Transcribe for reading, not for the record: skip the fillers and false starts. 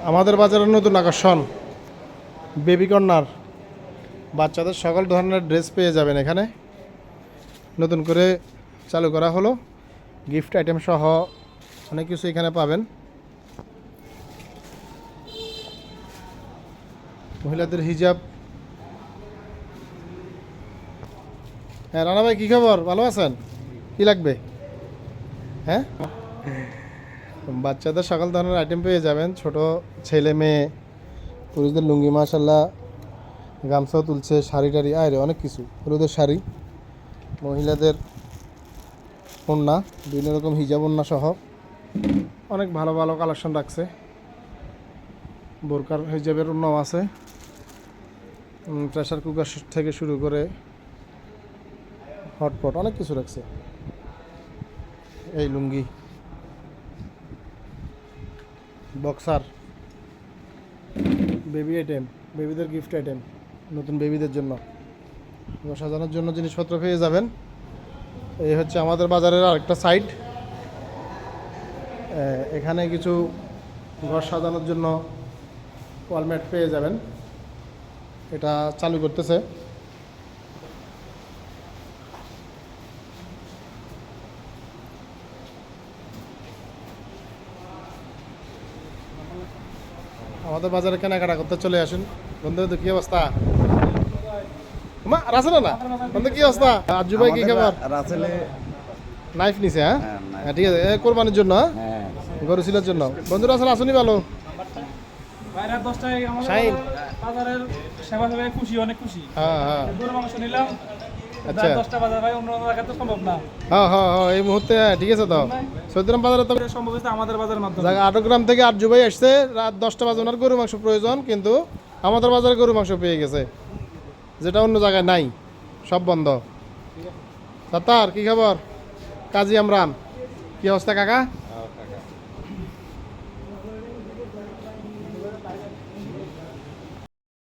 আমাদের বাজারের নতুন আকর্ষণ বেবি কর্নার। বাচ্চাদের সকল ধরনের ড্রেস পেয়ে যাবেন এখানে। নতুন করে চালু করা হলো, গিফট আইটেম সহ অনেক কিছু এখানে পাবেন। মহিলাদের হিজাব। হ্যাঁ রানা ভাই, কী খবর? ভালো আছেন? কি লাগবে? হ্যাঁ, বাচ্চাদের সকল ধরনের আইটেম পেয়ে যাবেন। ছোট ছেলে মেয়ে, পুরুষদের লুঙ্গি, মাশাল্লাহ, গামছাও তুলছে, শাড়ি টাড়ি, আরে অনেক কিছু। হলুদের শাড়ি, মহিলাদের ওড়না, বিভিন্ন রকম হিজাব ওড়না সহ অনেক ভালো ভালো কালেকশন রাখছে। বোরকার হিজাবের ওড়নাও আছে। প্রেসার কুকার থেকে শুরু করে হটপট অনেক কিছু রাখছে। এই লুঙ্গি, বক্সার, বেবি আইটেম, বেবিদের গিফট আইটেম, নতুন বেবিদের জন্য সাজানোর জন্য জিনিসপত্র পেয়ে যাবেন। এই হচ্ছে আমাদের বাজারের আরেকটা সাইড। এখানে কিছু ঘর সাজানোর জন্য ওয়ালমেট পেয়ে যাবেন। এটা চালু করতেছে। আমাদের বাজারে কেনাকাটা করতে চলে আসেন বন্ধু। কি অবস্থা? মা রাসেল না বন্ধু, কি অবস্থা? আজু ভাই কি খবর? রাসেলে নাইফ নিছে? হ্যাঁ ঠিক আছে, কোরবানির জন্য, গরু ছিলার জন্য। বন্ধুরা আসলে আসুনি ভালো। শাহিন, বাজারের সেবা সেবায় খুশি, অনেক খুশি। হ্যাঁ হ্যাঁ গরুর মাংস নিলাম। আচ্ছা, 10টা বাজার ভাই, অন্য জায়গায় তো সম্ভব না। হ্যাঁ হ্যাঁ হ্যাঁ এই মুহূর্তে ঠিক আছে। তো সৌদিরাম বাজারে তো সম্ভব হচ্ছে আমাদের বাজারের মাধ্যমে। জায়গা 8 গ্রাম থেকে আরজু ভাই আসছে। রাত 10টা বাজে ওনার গরু মাংস প্রয়োজন, কিন্তু আমাদের বাজারে গরু মাংস পেয়ে গেছে, যেটা অন্য জায়গায় নাই, সব বন্ধ। সাত্তার কি খবর? কাজী আমরান, কি অবস্থা কাকা?